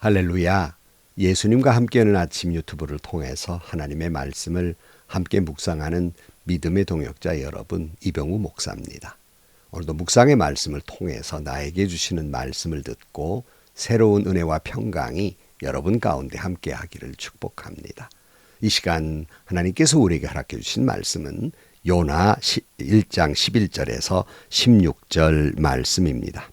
할렐루야. 예수님과 함께하는 아침 유튜브를 통해서 하나님의 말씀을 함께 묵상하는 믿음의 동역자 여러분, 이병우 목사입니다. 오늘도 묵상의 말씀을 통해서 나에게 주시는 말씀을 듣고 새로운 은혜와 평강이 여러분 가운데 함께하기를 축복합니다. 이 시간 하나님께서 우리에게 허락해 주신 말씀은 요나 1장 11절에서 16절 말씀입니다.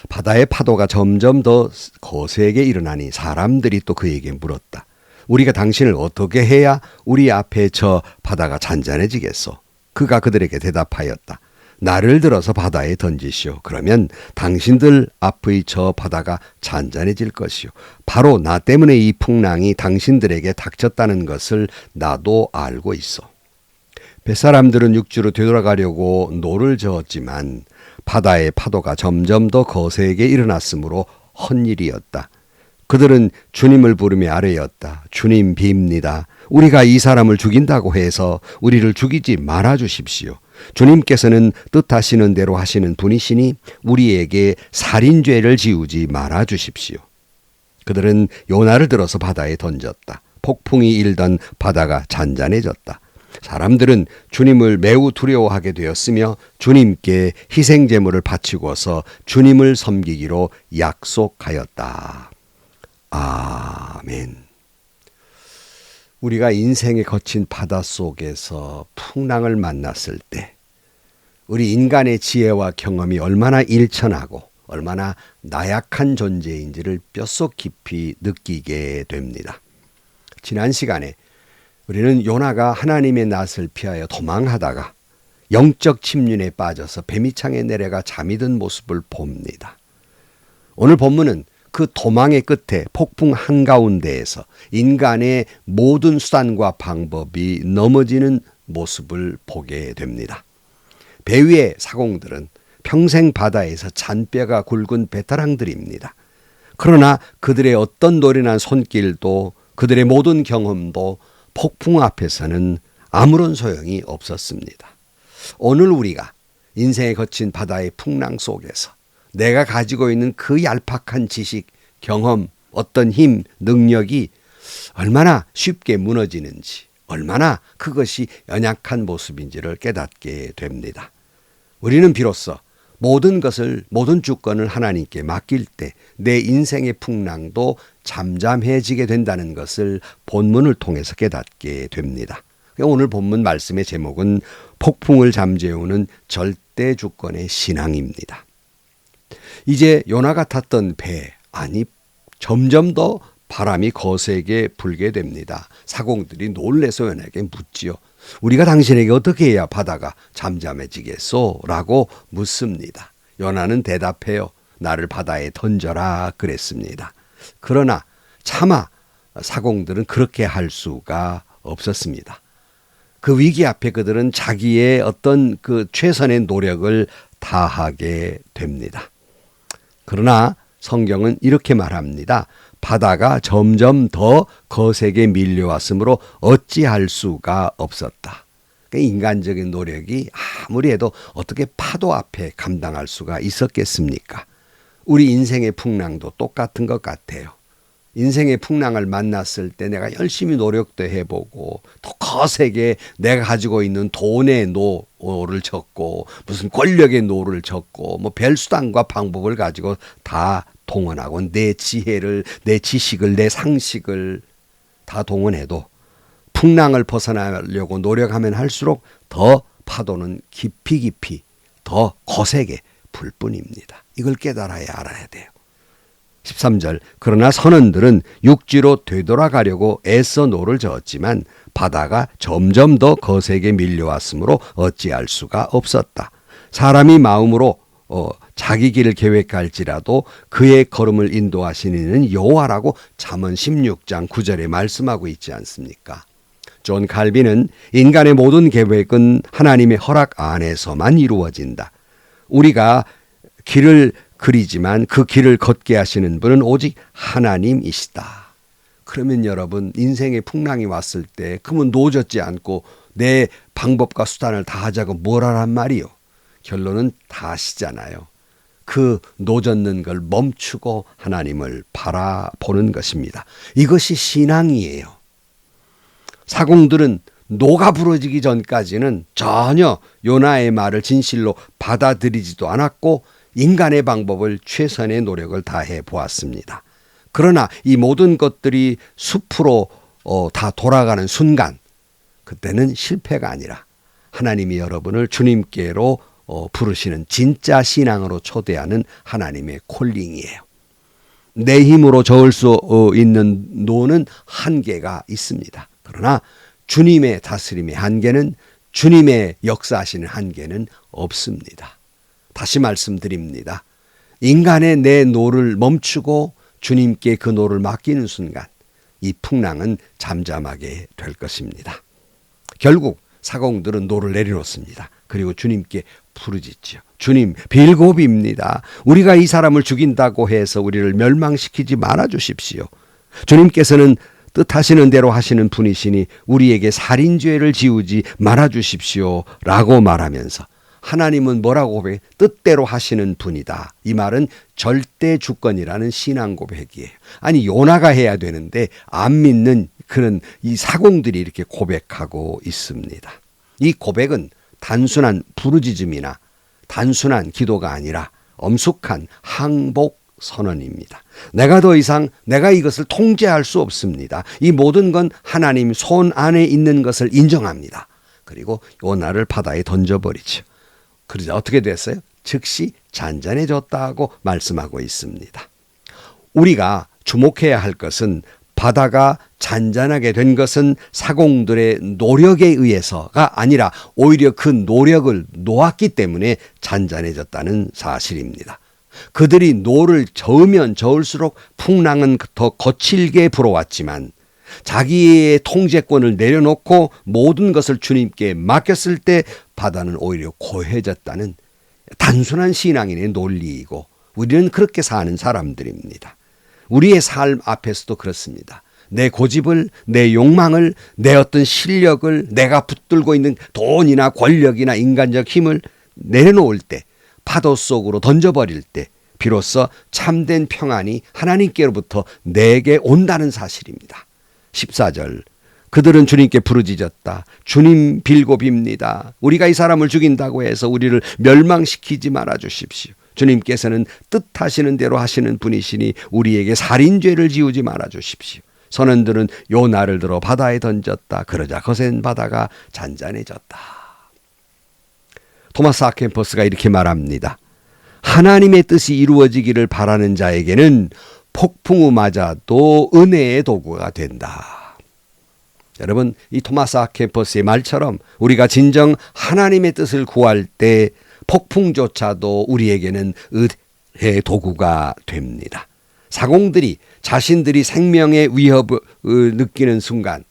바다의 파도가 점점 더 거세게 일어나니 사람들이 또 그에게 물었다. 우리가 당신을 어떻게 해야 우리 앞에 저 바다가 잔잔해지겠소? 그가 그들에게 대답하였다. 나를 들어서 바다에 던지시오. 그러면 당신들 앞의 저 바다가 잔잔해질 것이요. 바로 나 때문에 이 풍랑이 당신들에게 닥쳤다는 것을 나도 알고 있어. 뱃사람들은 육지로 되돌아가려고 노를 저었지만 바다의 파도가 점점 더 거세게 일어났으므로 헛일이었다. 그들은 주님을 부르며 아뢰었다. 주님 빕니다. 우리가 이 사람을 죽인다고 해서 우리를 죽이지 말아 주십시오. 주님께서는 뜻하시는 대로 하시는 분이시니 우리에게 살인죄를 지우지 말아 주십시오. 그들은 요나를 들어서 바다에 던졌다. 폭풍이 일던 바다가 잔잔해졌다. 사람들은 주님을 매우 두려워하게 되었으며 주님께 희생제물을 바치고서 주님을 섬기기로 약속하였다. 아멘. 우리가 인생에 거친 바다 속에서 풍랑을 만났을 때 우리 인간의 지혜와 경험이 얼마나 일천하고 얼마나 나약한 존재인지를 뼛속 깊이 느끼게 됩니다. 지난 시간에 우리는 요나가 하나님의 낯을 피하여 도망하다가 영적 침륜에 빠져서 뱀이창에 내려가 잠이 든 모습을 봅니다. 오늘 본문은 그 도망의 끝에 폭풍 한가운데에서 인간의 모든 수단과 방법이 넘어지는 모습을 보게 됩니다. 배 위의 사공들은 평생 바다에서 잔뼈가 굵은 베테랑들입니다. 그러나 그들의 어떤 노련한 손길도 그들의 모든 경험도 폭풍 앞에서는 아무런 소용이 없었습니다. 오늘 우리가 인생에 거친 바다의 풍랑 속에서 내가 가지고 있는 그 얄팍한 지식, 경험, 어떤 힘, 능력이 얼마나 쉽게 무너지는지, 얼마나 그것이 연약한 모습인지를 깨닫게 됩니다. 우리는 비로소 모든 것을, 모든 주권을 하나님께 맡길 때 내 인생의 풍랑도 잠잠해지게 된다는 것을 본문을 통해서 깨닫게 됩니다. 오늘 본문 말씀의 제목은 폭풍을 잠재우는 절대 주권의 신앙입니다. 이제 요나가 탔던 배 안이 점점 더 바람이 거세게 불게 됩니다. 사공들이 놀래서 요나에게 묻지요. 우리가 당신에게 어떻게 해야 바다가 잠잠해지겠소? 라고 묻습니다. 요나는 대답해요. 나를 바다에 던져라 그랬습니다. 그러나 차마 사공들은 그렇게 할 수가 없었습니다. 그 위기 앞에 그들은 자기의 어떤 그 최선의 노력을 다하게 됩니다. 그러나 성경은 이렇게 말합니다. 바다가 점점 더 거세게 밀려왔으므로 어찌할 수가 없었다. 인간적인 노력이 아무리 해도 어떻게 파도 앞에 감당할 수가 있었겠습니까? 우리 인생의 풍랑도 똑같은 것 같아요. 인생의 풍랑을 만났을 때 내가 열심히 노력도 해보고 더 거세게 내가 가지고 있는 돈의 노를 젓고 무슨 권력의 노를 젓고 뭐 별수단과 방법을 가지고 다 동원하고 내 지혜를, 내 지식을, 내 상식을 다 동원해도 풍랑을 벗어나려고 노력하면 할수록 더 파도는 깊이 더 거세게 불 뿐입니다. 이걸 깨달아야 알아야 돼요. 13절 그러나 선원들은 육지로 되돌아가려고 애써 노를 저었지만 바다가 점점 더 거세게 밀려왔으므로 어찌할 수가 없었다. 사람이 마음으로 자기 길을 계획할지라도 그의 걸음을 인도하시는 이는 여호와라고 잠언 16장 9절에 말씀하고 있지 않습니까? 존 칼빈은 인간의 모든 계획은 하나님의 허락 안에서만 이루어진다. 우리가 길을 그리지만 그 길을 걷게 하시는 분은 오직 하나님이시다. 그러면 여러분 인생의 풍랑이 왔을 때 그러면 노젓지 않고 내 방법과 수단을 다 하자고 뭘 하란 말이요. 결론은 다 하시잖아요. 그 노젓는 걸 멈추고 하나님을 바라보는 것입니다. 이것이 신앙이에요. 사공들은 노가 부러지기 전까지는 전혀 요나의 말을 진실로 받아들이지도 않았고 인간의 방법을 최선의 노력을 다해 보았습니다. 그러나 이 모든 것들이 숲으로 다 돌아가는 순간, 그때는 실패가 아니라 하나님이 여러분을 주님께로 부르시는 진짜 신앙으로 초대하는 하나님의 콜링이에요. 내 힘으로 저을 수 있는 노는 한계가 있습니다. 그러나 주님의 다스림의 한계는, 주님의 역사하시는 한계는 없습니다. 다시 말씀드립니다. 인간의 내 노를 멈추고 주님께 그 노를 맡기는 순간 이 풍랑은 잠잠하게 될 것입니다. 결국 사공들은 노를 내려놓습니다. 그리고 주님께 부르짖죠. 주님, 빌고비입니다. 우리가 이 사람을 죽인다고 해서 우리를 멸망시키지 말아 주십시오. 주님께서는 뜻하시는 대로 하시는 분이시니 우리에게 살인죄를 지우지 말아 주십시오 라고 말하면서 하나님은 뭐라고 고백해? 뜻대로 하시는 분이다. 이 말은 절대 주권이라는 신앙 고백이에요. 아니 요나가 해야 되는데 안 믿는 그런 이 사공들이 이렇게 고백하고 있습니다. 이 고백은 단순한 부르짖음이나 단순한 기도가 아니라 엄숙한 항복 선언입니다. 내가 이것을 통제할 수 없습니다. 이 모든 건 하나님 손 안에 있는 것을 인정합니다. 그리고 요나를 바다에 던져버리죠. 그러자 어떻게 됐어요? 즉시 잔잔해졌다고 말씀하고 있습니다. 우리가 주목해야 할 것은 바다가 잔잔하게 된 것은 사공들의 노력에 의해서가 아니라 오히려 그 노력을 놓았기 때문에 잔잔해졌다는 사실입니다. 그들이 노를 저으면 저을수록 풍랑은 더 거칠게 불어왔지만 자기의 통제권을 내려놓고 모든 것을 주님께 맡겼을 때 바다는 오히려 고해졌다는 단순한 신앙인의 논리이고 우리는 그렇게 사는 사람들입니다. 우리의 삶 앞에서도 그렇습니다. 내 고집을, 내 욕망을, 내 어떤 실력을, 내가 붙들고 있는 돈이나 권력이나 인간적 힘을 내려놓을 때, 파도 속으로 던져버릴 때 비로소 참된 평안이 하나님께로부터 내게 온다는 사실입니다. 14절 그들은 주님께 부르짖었다. 주님 빌고비입니다. 우리가 이 사람을 죽인다고 해서 우리를 멸망시키지 말아 주십시오. 주님께서는 뜻하시는 대로 하시는 분이시니 우리에게 살인죄를 지우지 말아 주십시오. 선원들은 요나를 들어 바다에 던졌다. 그러자 거센 바다가 잔잔해졌다. 토마스 아 캠퍼스가 이렇게 말합니다. 하나님의 뜻이 이루어지기를 바라는 자에게는 폭풍우마저도 은혜의 도구가 된다. 여러분, 이 토마스 아 캠퍼스의 말처럼 우리가 진정 하나님의 뜻을 구할 때 폭풍조차도 우리에게는 은혜의 도구가 됩니다. 사공들이 자신들이 생명의 위협을 느끼는 순간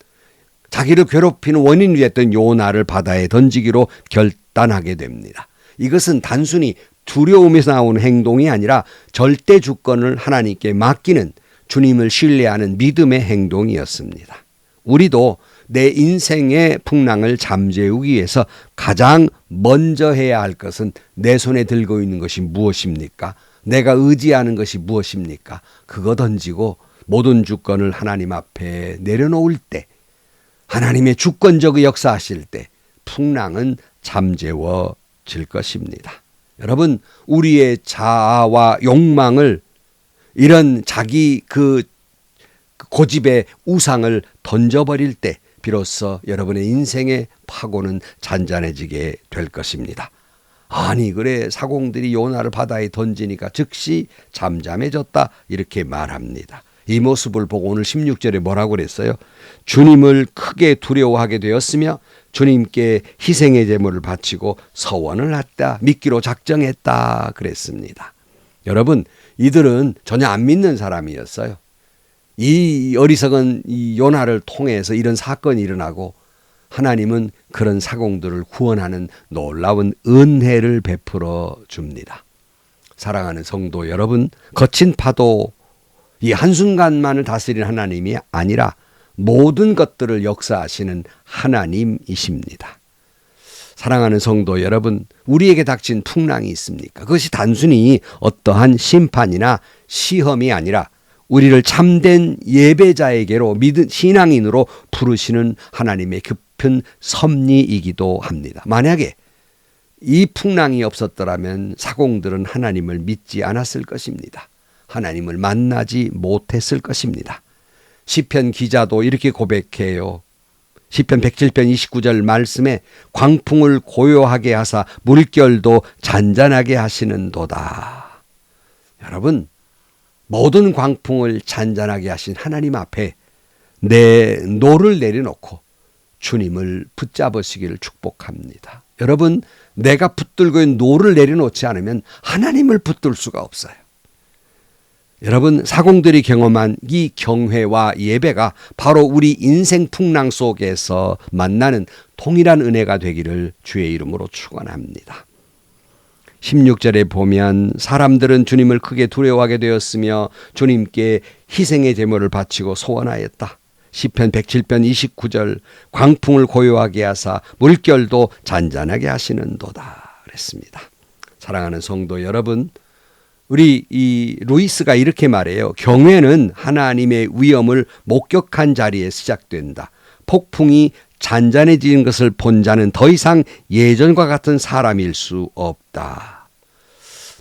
자기를 괴롭히는 원인이 됐던 요나를 바다에 던지기로 결단하게 됩니다. 이것은 단순히 두려움에서 나오는 행동이 아니라 절대 주권을 하나님께 맡기는 주님을 신뢰하는 믿음의 행동이었습니다. 우리도 내 인생의 풍랑을 잠재우기 위해서 가장 먼저 해야 할 것은 내 손에 들고 있는 것이 무엇입니까? 내가 의지하는 것이 무엇입니까? 그거 던지고 모든 주권을 하나님 앞에 내려놓을 때, 하나님의 주권적 역사하실 때 풍랑은 잠재워질 것입니다. 여러분, 우리의 자아와 욕망을, 이런 자기 그 고집의 우상을 던져버릴 때 비로소 여러분의 인생의 파고는 잔잔해지게 될 것입니다. 아니 그래, 사공들이 요나를 바다에 던지니까 즉시 잠잠해졌다 이렇게 말합니다. 이 모습을 보고 오늘 16절에 뭐라고 그랬어요? 주님을 크게 두려워하게 되었으며 주님께 희생의 제물을 바치고 서원을 했다. 믿기로 작정했다 그랬습니다. 여러분, 이들은 전혀 안 믿는 사람이었어요. 이 어리석은 이 요나를 통해서 이런 사건이 일어나고 하나님은 그런 사공들을 구원하는 놀라운 은혜를 베풀어 줍니다. 사랑하는 성도 여러분, 거친 파도, 이 한순간만을 다스리는 하나님이 아니라 모든 것들을 역사하시는 하나님이십니다. 사랑하는 성도 여러분, 우리에게 닥친 풍랑이 있습니까? 그것이 단순히 어떠한 심판이나 시험이 아니라 우리를 참된 예배자에게로 신앙인으로 부르시는 하나님의 깊은 섭리이기도 합니다. 만약에 이 풍랑이 없었더라면 사공들은 하나님을 믿지 않았을 것입니다. 하나님을 만나지 못했을 것입니다. 시편 기자도 이렇게 고백해요. 시편 107편 29절 말씀에 광풍을 고요하게 하사 물결도 잔잔하게 하시는도다. 여러분, 모든 광풍을 잔잔하게 하신 하나님 앞에 내 노를 내려놓고 주님을 붙잡으시기를 축복합니다. 여러분, 내가 붙들고 있는 노를 내려놓지 않으면 하나님을 붙들 수가 없어요. 여러분, 사공들이 경험한 이 경회와 예배가 바로 우리 인생 풍랑 속에서 만나는 동일한 은혜가 되기를 주의 이름으로 축원합니다. 16절에 보면 사람들은 주님을 크게 두려워하게 되었으며 주님께 희생의 제물을 바치고 소원하였다. 시편 107편 29절 광풍을 고요하게 하사 물결도 잔잔하게 하시는도다 그랬습니다. 사랑하는 성도 여러분, 우리 이 루이스가 이렇게 말해요. 경외는 하나님의 위엄을 목격한 자리에 시작된다. 폭풍이 잔잔해지는 것을 본 자는 더 이상 예전과 같은 사람일 수 없다.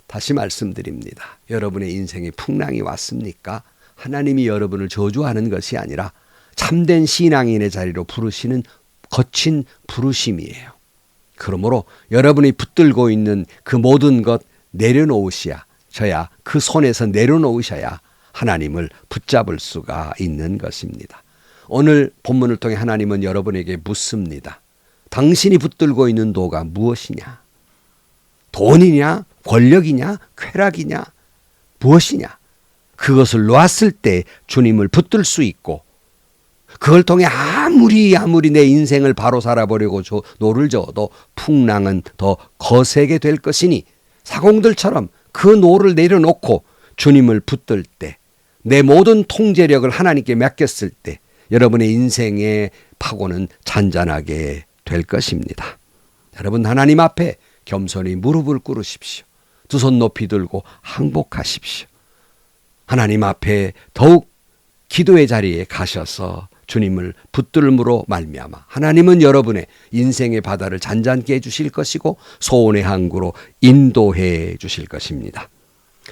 다시 말씀드립니다. 여러분의 인생에 풍랑이 왔습니까? 하나님이 여러분을 저주하는 것이 아니라 참된 신앙인의 자리로 부르시는 거친 부르심이에요. 그러므로 여러분이 붙들고 있는 그 모든 것 내려놓으셔야 그 손에서 내려놓으셔야 하나님을 붙잡을 수가 있는 것입니다. 오늘 본문을 통해 하나님은 여러분에게 묻습니다. 당신이 붙들고 있는 도가 무엇이냐? 돈이냐? 권력이냐? 쾌락이냐? 무엇이냐? 그것을 놓았을 때 주님을 붙들 수 있고 그걸 통해 아무리 내 인생을 바로 살아보려고 노를 저어도 풍랑은 더 거세게 될 것이니 사공들처럼 그 노를 내려놓고 주님을 붙들 때 내 모든 통제력을 하나님께 맡겼을 때 여러분의 인생의 파고는 잔잔하게 될 것입니다. 여러분, 하나님 앞에 겸손히 무릎을 꿇으십시오. 두 손 높이 들고 항복하십시오. 하나님 앞에 더욱 기도의 자리에 가셔서 주님을 붙들므로 말미암아 하나님은 여러분의 인생의 바다를 잔잔케 해주실 것이고 소원의 항구로 인도해 주실 것입니다.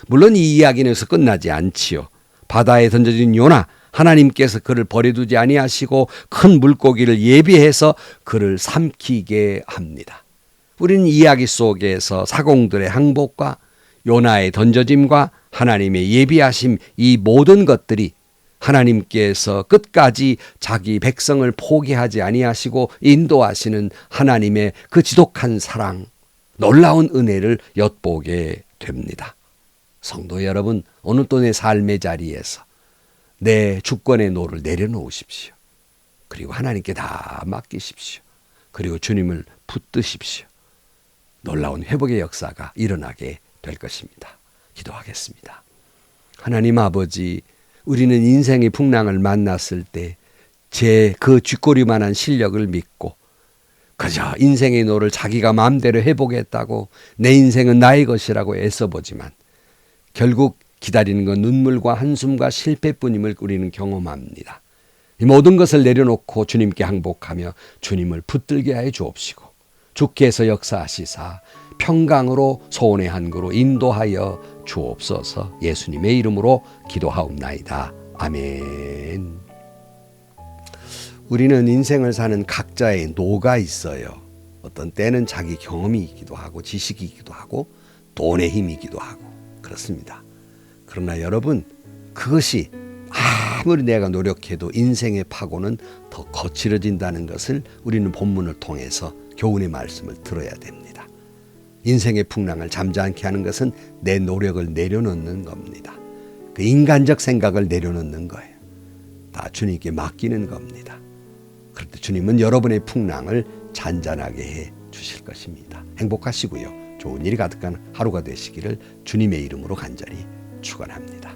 물론 이 이야기는 여기서 끝나지 않지요. 바다에 던져진 요나, 하나님께서 그를 버려두지 아니하시고 큰 물고기를 예비해서 그를 삼키게 합니다. 우리는 이야기 속에서 사공들의 항복과 요나의 던져짐과 하나님의 예비하심, 이 모든 것들이 하나님께서 끝까지 자기 백성을 포기하지 아니하시고 인도하시는 하나님의 그 지독한 사랑, 놀라운 은혜를 엿보게 됩니다. 성도 여러분, 오늘 또 내 삶의 자리에서 내 주권의 노를 내려놓으십시오. 그리고 하나님께 다 맡기십시오. 그리고 주님을 붙드십시오. 놀라운 회복의 역사가 일어나게 될 것입니다. 기도하겠습니다. 하나님 아버지, 우리는 인생의 풍랑을 만났을 때 제 그 쥐꼬리만한 실력을 믿고 그저 인생의 노를 자기가 마음대로 해보겠다고 내 인생은 나의 것이라고 애써보지만 결국 기다리는 건 눈물과 한숨과 실패뿐임을 우리는 경험합니다. 이 모든 것을 내려놓고 주님께 항복하며 주님을 붙들게 하여 주옵시고 주께서 역사하시사 평강으로 소원의 항구로 인도하여 주옵소서. 예수님의 이름으로 기도하옵나이다. 아멘. 우리는 인생을 사는 각자의 노가 있어요. 어떤 때는 자기 경험이기도 하고 지식이기도 하고 돈의 힘이기도 하고 그렇습니다. 그러나 여러분, 그것이 아무리 내가 노력해도 인생의 파고는 더 거칠어진다는 것을 우리는 본문을 통해서 교훈의 말씀을 들어야 됩니다. 인생의 풍랑을 잠잠케 하는 것은 내 노력을 내려놓는 겁니다. 그 인간적 생각을 내려놓는 거예요. 다 주님께 맡기는 겁니다. 그럴 때 주님은 여러분의 풍랑을 잔잔하게 해 주실 것입니다. 행복하시고요. 좋은 일이 가득한 하루가 되시기를 주님의 이름으로 간절히 축원합니다.